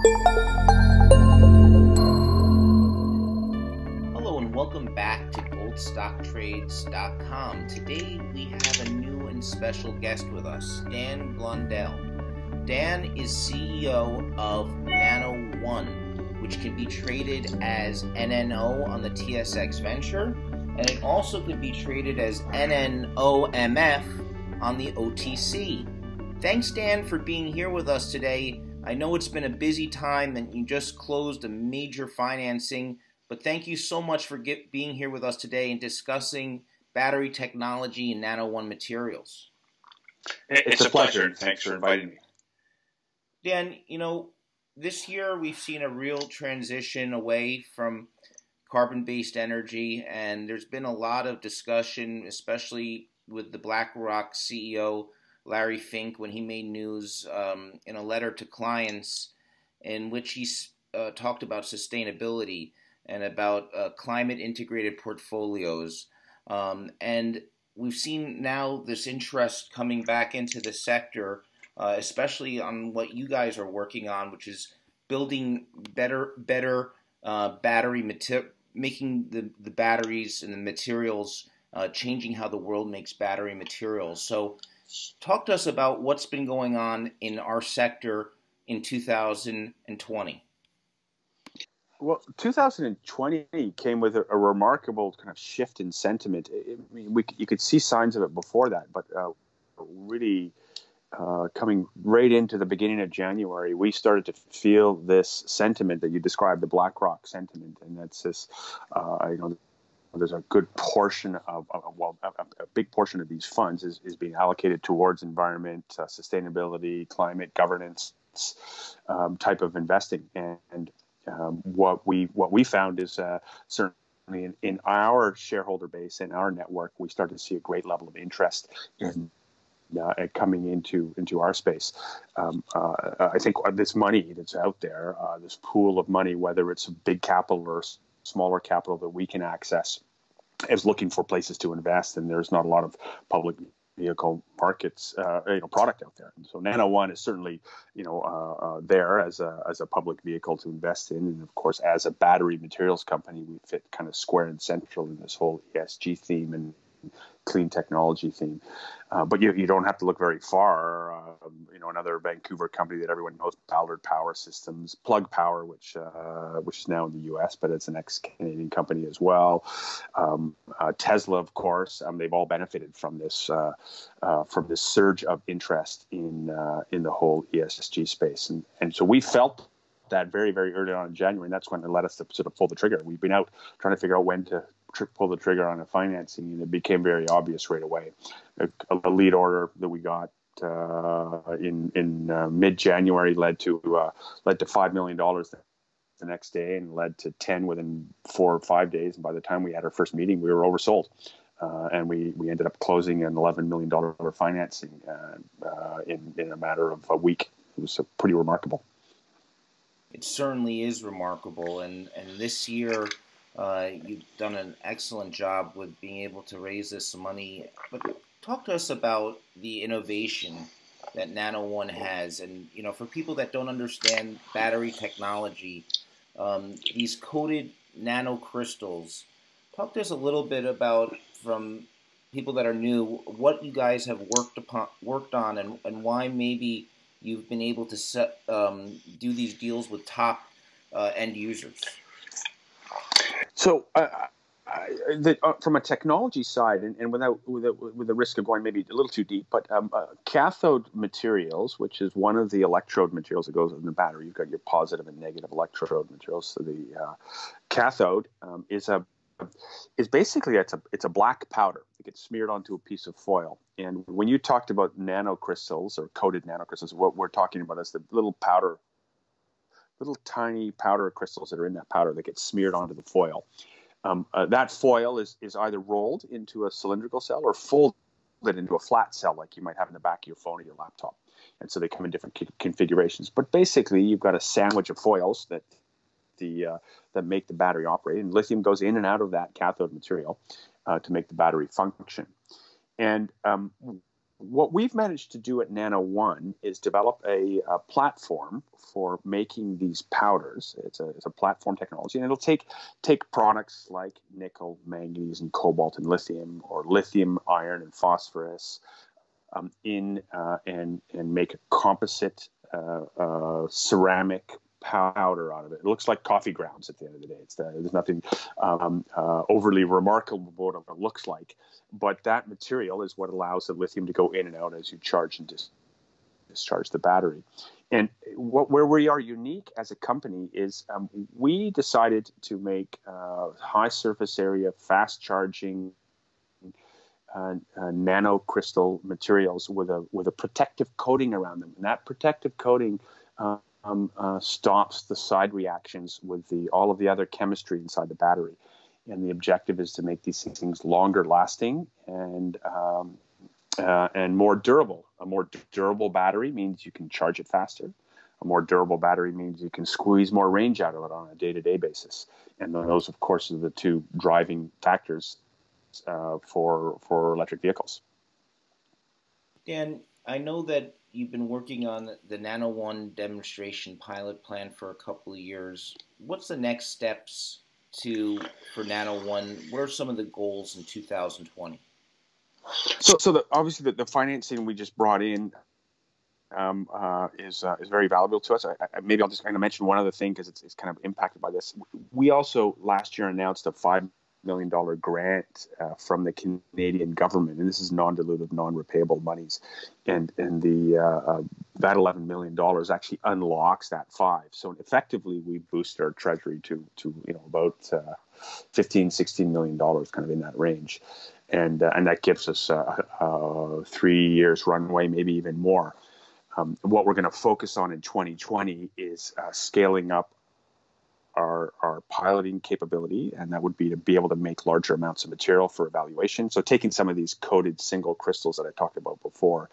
Hello and welcome back to goldstocktrades.com. Today we have a new and special guest with us, Dan Blundell. Dan is CEO of Nano, which can be traded as NNO on the TSX Venture, and it also could be traded as NNOMF on the OTC. Thanks, Dan, for being here with us today. I know it's been a busy time and you just closed a major financing, but thank you so much for being here with us today and discussing battery technology and Nano One materials. It's a pleasure, and thanks for inviting me. Dan, this year we've seen a real transition away from carbon-based energy, and there's been a lot of discussion, especially with the BlackRock CEO, Larry Fink, when he made news in a letter to clients in which he talked about sustainability and about climate-integrated portfolios. And we've seen now this interest coming back into the sector, especially on what you guys are working on, which is building better battery material, making the batteries and the materials, changing how the world makes battery materials. So talk to us about what's been going on in our sector in 2020. Well, 2020 came with a remarkable kind of shift in sentiment. You could see signs of it before that, but really coming right into the beginning of January, we started to feel this sentiment that you described, the BlackRock sentiment, and that's this, there's a good portion of a big portion of these funds is being allocated towards environment, sustainability, climate governance type of investing. And what we found is certainly in our shareholder base, in our network, we started to see a great level of interest in coming into our space. I think this money that's out there, this pool of money, whether it's big capital or smaller capital that we can access, is looking for places to invest, and there's not a lot of public vehicle markets, product out there. And so Nano One is certainly, there as a public vehicle to invest in, and of course, as a battery materials company, we fit kind of square and central in this whole ESG theme and clean technology theme. But you don't have to look very far. Another Vancouver company that everyone knows, Ballard Power Systems, Plug Power, which is now in the U.S., but it's an ex-Canadian company as well. Tesla, of course, they've all benefited from this surge of interest in the whole ESG space, and so we felt that very, very early on in January, and that's when it led us to sort of pull the trigger. We've been out trying to figure out when to pull the trigger on a financing, and it became very obvious right away. A lead order that we got in mid-January led to $5 million the next day, and led to 10 within 4 or 5 days. And by the time we had our first meeting, we were oversold, and we ended up closing an $11 million financing in a matter of a week. It was pretty remarkable. It certainly is remarkable, and this year you've done an excellent job with being able to raise this money. But talk to us about the innovation that Nano One has, and for people that don't understand battery technology, these coated nanocrystals. Talk to us a little bit about, from people that are new, what you guys have worked on, and why maybe you've been able to do these deals with top end users. So, from a technology side, and with the risk of going maybe a little too deep, but cathode materials, which is one of the electrode materials that goes in the battery, you've got your positive and negative electrode materials. So the cathode is basically it's a black powder that gets smeared onto a piece of foil. And when you talked about nanocrystals or coated nanocrystals, what we're talking about is the little tiny powder crystals that are in that powder that get smeared onto the foil. That foil is either rolled into a cylindrical cell or folded into a flat cell like you might have in the back of your phone or your laptop. And so they come in different configurations. But basically, you've got a sandwich of foils that make the battery operate, and lithium goes in and out of that cathode material to make the battery function. And what we've managed to do at Nano One is develop a platform for making these powders. It's a platform technology, and it'll take products like nickel, manganese, and cobalt and lithium, or lithium, iron, and phosphorus, and make a composite ceramic powder out of it. It looks like coffee grounds at the end of the day. There's nothing overly remarkable about what it looks like, but that material is what allows the lithium to go in and out as you charge and discharge the battery. And where we are unique as a company is we decided to make high surface area, fast charging nano crystal materials with a protective coating around them, and that protective coating stops the side reactions with all of the other chemistry inside the battery. And the objective is to make these things longer lasting and more durable. A more durable battery means you can charge it faster. A more durable battery means you can squeeze more range out of it on a day-to-day basis. And those, of course, are the two driving factors for electric vehicles. Dan, I know that you've been working on the Nano One demonstration pilot plan for a couple of years. What's the next steps for Nano One? What are some of the goals in 2020? So obviously the financing we just brought in is very valuable to us. Maybe I'll just kind of mention one other thing because it's kind of impacted by this. We also last year announced a $5 million grant from the Canadian government, and this is non-dilutive, non-repayable monies, and that $11 million actually unlocks that $5. So effectively, we boost our treasury to about $15-16 million, kind of in that range, and that gives us 3 years runway, maybe even more. What we're going to focus on in 2020 is scaling up our piloting capability, and that would be to be able to make larger amounts of material for evaluation. So taking some of these coated single crystals that I talked about before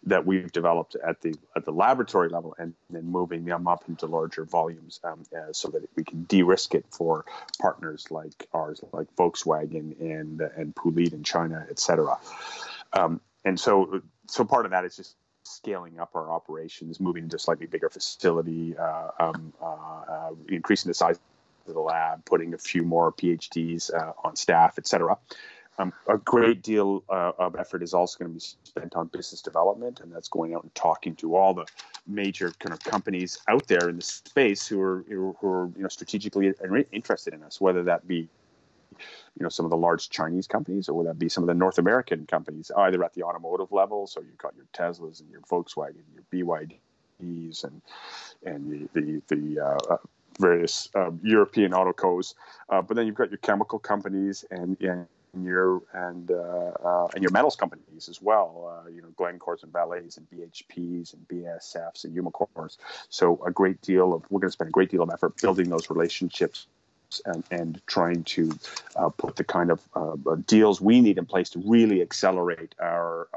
that we've developed at the laboratory level, and then moving them up into larger volumes so that we can de-risk it for partners like ours, like Volkswagen and Pulit in China, et cetera. And so part of that is just scaling up our operations, moving to a slightly bigger facility, increasing the size of the lab, putting a few more PhDs on staff, et cetera. A great deal of effort is also going to be spent on business development, and that's going out and talking to all the major kind of companies out there in the space who are strategically interested in us, whether that be some of the large Chinese companies, or would that be some of the North American companies, either at the automotive level. So you've got your Teslas and your Volkswagen, your BYDs, and the various European autocos. But then you've got your chemical companies and your metals companies as well. Glencores and Valets and BHPs and BASFs and Umicore's. So we're going to spend a great deal of effort building those relationships and trying to put the kind of deals we need in place to really accelerate our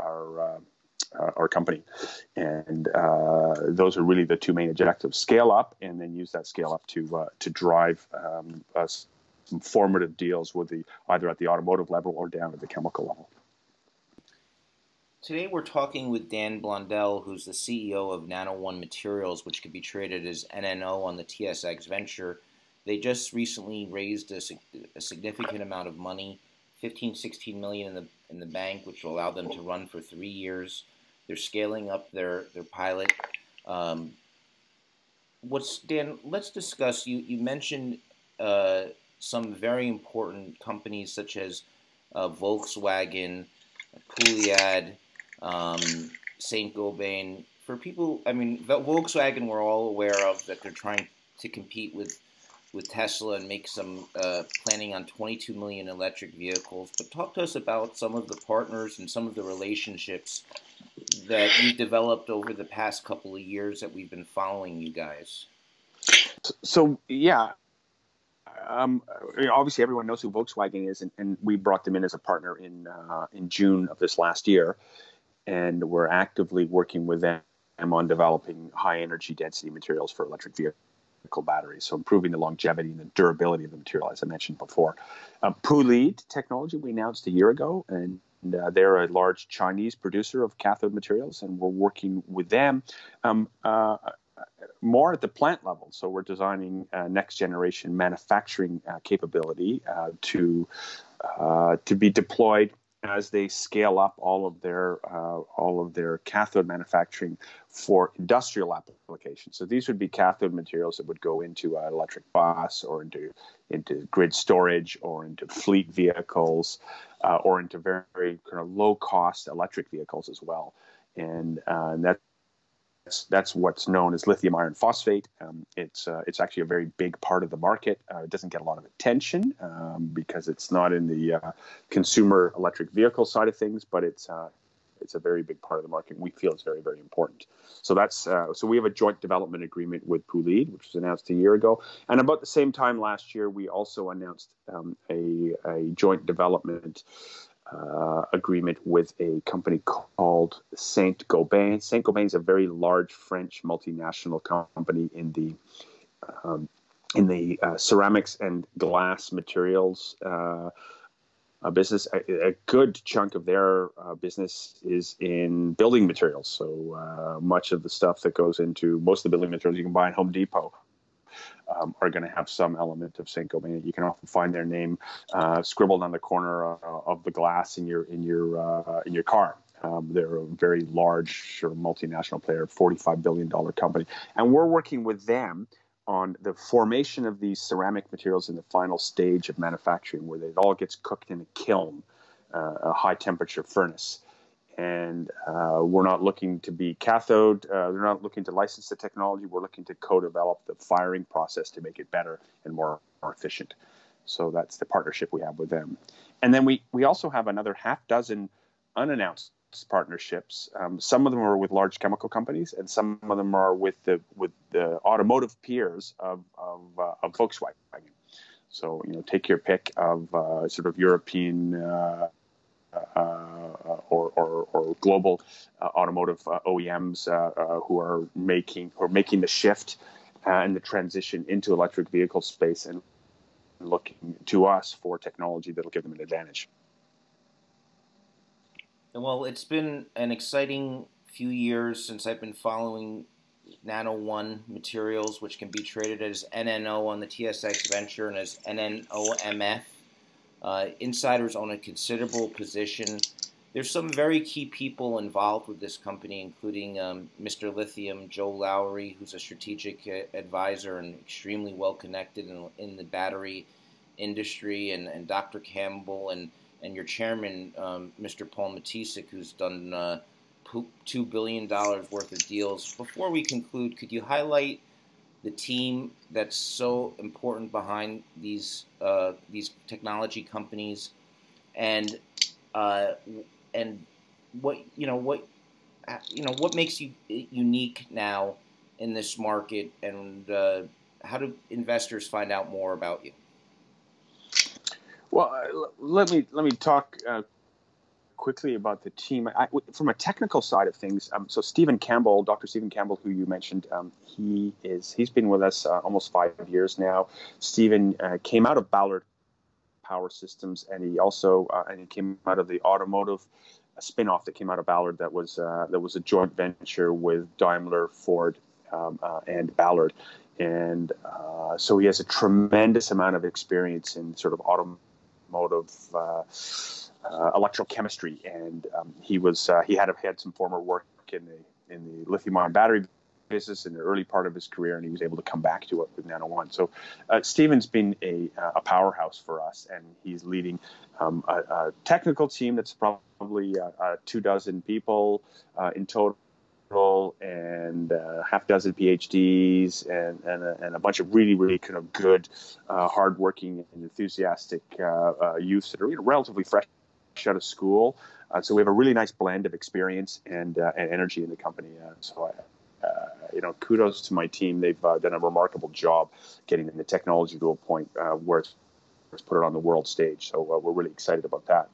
company. And those are really the two main objectives: scale up, and then use that scale up to drive some formative deals with either at the automotive level or down at the chemical level. Today we're talking with Dan Blondell, who's the CEO of Nano One Materials, which could be traded as NNO on the TSX Venture. They just recently raised a significant amount of money, $15-16 million in the bank, which will allow them to run for 3 years. They're scaling up their pilot. Dan, let's discuss. You mentioned some very important companies such as Volkswagen, Pulit, Saint-Gobain. For people, Volkswagen we're all aware of, that they're trying to compete with Tesla and make some planning on 22 million electric vehicles. But talk to us about some of the partners and some of the relationships that you've developed over the past couple of years that we've been following you guys. So yeah, obviously everyone knows who Volkswagen is, and we brought them in as a partner in June of this last year, and we're actively working with them on developing high energy density materials for electric vehicles. Batteries, so improving the longevity and the durability of the material, as I mentioned before. Pulit technology we announced a year ago, and they're a large Chinese producer of cathode materials, and we're working with them more at the plant level. So we're designing next generation manufacturing capability to be deployed as they scale up all of their cathode manufacturing for industrial applications. So these would be cathode materials that would go into an electric bus, or into grid storage, or into fleet vehicles, or into very, very kind of low cost electric vehicles as well. And that's what's known as lithium iron phosphate. It's actually a very big part of the market. It doesn't get a lot of attention because it's not in the consumer electric vehicle side of things, but it's a very big part of the market. We feel it's very, very important. So so we have a joint development agreement with Puleed, which was announced a year ago. And about the same time last year, we also announced a joint development agreement with a company called Saint-Gobain. Saint-Gobain is a very large French multinational company in the ceramics and glass materials business. A good chunk of their business is in building materials. So much of the stuff that goes into most of the building materials you can buy at Home Depot are going to have some element of Saint-Gobain. You can often find their name scribbled on the corner of the glass in your car. They're a very large sort of multinational player, $45 billion company, and we're working with them on the formation of these ceramic materials in the final stage of manufacturing, where it all gets cooked in a kiln, a high temperature furnace. And we're not looking to be cathode. They're not looking to license the technology. We're looking to co-develop the firing process to make it better and more efficient. So that's the partnership we have with them. And then we also have another half dozen unannounced partnerships. Some of them are with large chemical companies, and some of them are with the automotive peers of Volkswagen. So take your pick of sort of European or global automotive OEMs who are making the shift and the transition into electric vehicle space, and looking to us for technology that'll give them an advantage. Well, it's been an exciting few years since I've been following Nano One materials, which can be traded as NNO on the TSX Venture and as NNOMF. Insiders own a considerable position. There's some very key people involved with this company, including Mr. Lithium, Joe Lowry, who's a strategic advisor and extremely well connected in the battery industry, and Dr. Campbell, and your chairman, Mr. Paul Matisek, who's done $2 billion worth of deals. Before we conclude, could you highlight the team that's so important behind these technology companies, and what makes you unique now in this market, and how do investors find out more about you? Well, let me talk quickly about the team. From a technical side of things, so Dr. Stephen Campbell, who you mentioned, he's been with us almost 5 years now. Stephen came out of Ballard Power Systems, and he came out of the automotive spinoff that came out of Ballard that was a joint venture with Daimler, Ford, and Ballard. And so he has a tremendous amount of experience in sort of automotive electrochemistry, and he had some former work in the lithium-ion battery business in the early part of his career, and he was able to come back to it with Nano One. So Stephen's been a powerhouse for us, and he's leading a technical team that's probably 24 people in total, and half dozen PhDs, and a bunch of really, really kind of good, hardworking and enthusiastic youths that are relatively fresh out of school. So we have a really nice blend of experience and energy in the company. Kudos to my team. They've done a remarkable job getting the technology to a point where it's put it on the world stage. So we're really excited about that.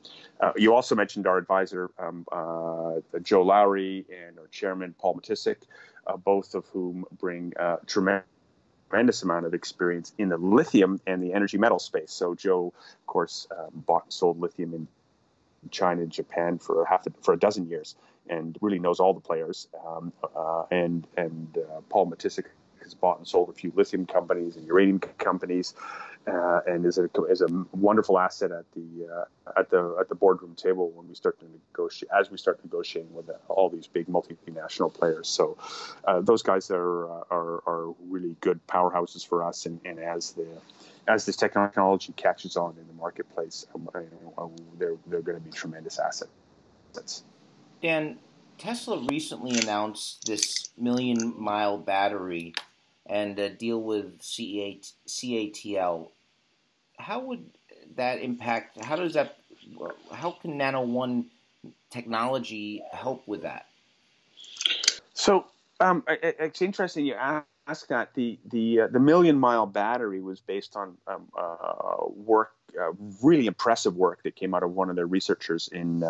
You also mentioned our advisor, Joe Lowry, and our chairman, Paul Matisek, both of whom bring tremendous amount of experience in the lithium and the energy metal space. So Joe, of course, bought and sold lithium China and Japan for a dozen years, and really knows all the players. Paul Matisik has bought and sold a few lithium companies and uranium companies, and is a wonderful asset at the boardroom table when we start to negotiating with all these big multinational players. So those guys are really good powerhouses for us, and as this technology catches on in the marketplace, they're going to be tremendous assets. Dan, Tesla recently announced this million-mile battery and a deal with CATL. How would that impact? How can Nano technology help with that? So it's interesting you ask that. The million-mile battery was based on really impressive work that came out of one of their researchers in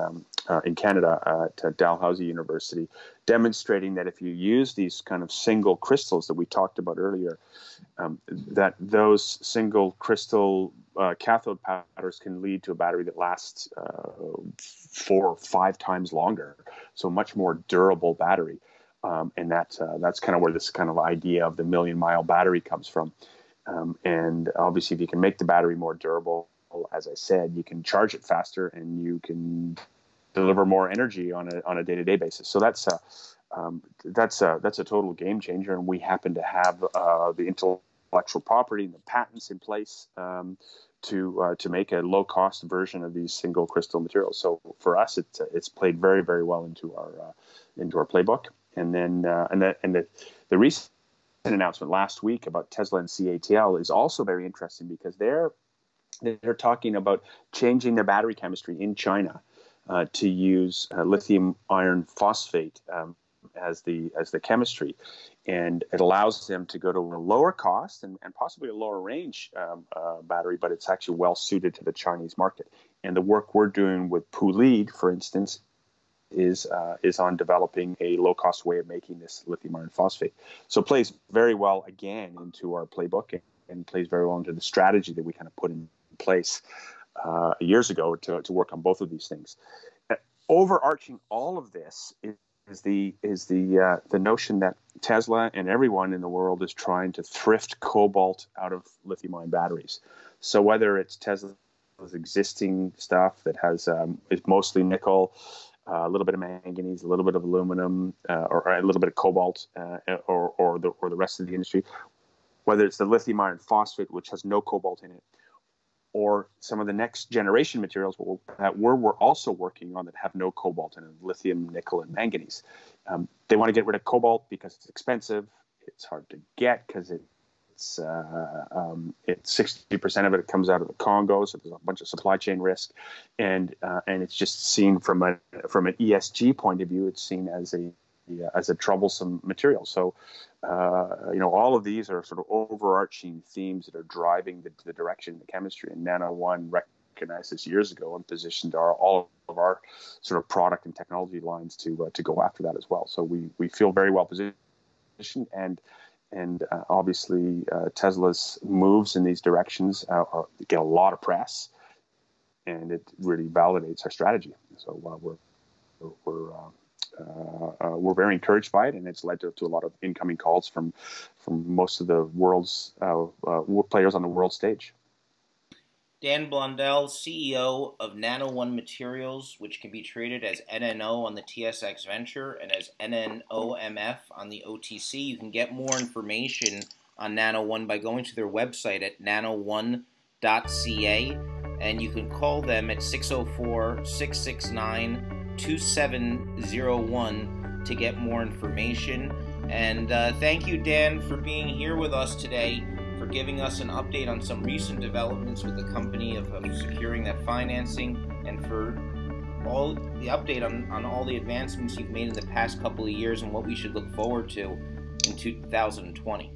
Canada at Dalhousie University, demonstrating that if you use these kind of single crystals that we talked about earlier, that those single crystal cathode powders can lead to a battery that lasts 4 or 5 times longer, so much more durable battery. And that's kind of where this kind of idea of the million-mile battery comes from. And obviously, if you can make the battery more durable, as I said, you can charge it faster and you can deliver more energy on a day-to-day basis. So that's a total game changer, and we happen to have the intellectual property and the patents in place to make a low-cost version of these single crystal materials. So for us, it's played very, very well into our playbook. And then the recent announcement last week about Tesla and CATL is also very interesting, because they're talking about changing their battery chemistry in China to use lithium iron phosphate as the chemistry, and it allows them to go to a lower cost and possibly a lower range battery, but it's actually well suited to the Chinese market. And the work we're doing with Puleed, for instance, is on developing a low-cost way of making this lithium iron phosphate. So it plays very well, again, into our playbook, and plays very well into the strategy that we kind of put in place years ago to work on both of these things. Overarching all of this is the notion that Tesla and everyone in the world is trying to thrift cobalt out of lithium-ion batteries. So whether it's Tesla's existing stuff that is mostly nickel, a little bit of manganese, a little bit of aluminum, or a little bit of cobalt, or the rest of the industry, whether it's the lithium iron phosphate, which has no cobalt in it, or some of the next generation materials that we're also working on that have no cobalt in it, lithium, nickel, and manganese. They want to get rid of cobalt because it's expensive. It's hard to get because it's 60% of it comes out of the Congo, so there's a bunch of supply chain risk, and it's just seen from an ESG point of view, it's seen as a troublesome material. So all of these are sort of overarching themes that are driving the direction of the chemistry, and Nano recognized this years ago and positioned all of our sort of product and technology lines to go after that as well. So we feel very well positioned, and obviously Tesla's moves in these directions get a lot of press, and it really validates our strategy. So we're very encouraged by it, and it's led to a lot of incoming calls from most of the world's players on the world stage. Dan Blondell, CEO of Nano Materials, which can be traded as NNO on the TSX Venture and as NNOMF on the OTC. You can get more information on Nano by going to their website at nano1.ca, and you can call them at 604-669-2701 to get more information. And thank you, Dan, for being here with us today, for giving us an update on some recent developments with the company of securing that financing, and for all the update on all the advancements you've made in the past couple of years and what we should look forward to in 2020.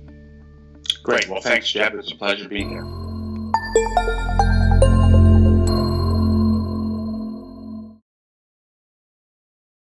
Great. Well, thanks, Jeb. It's a pleasure being here.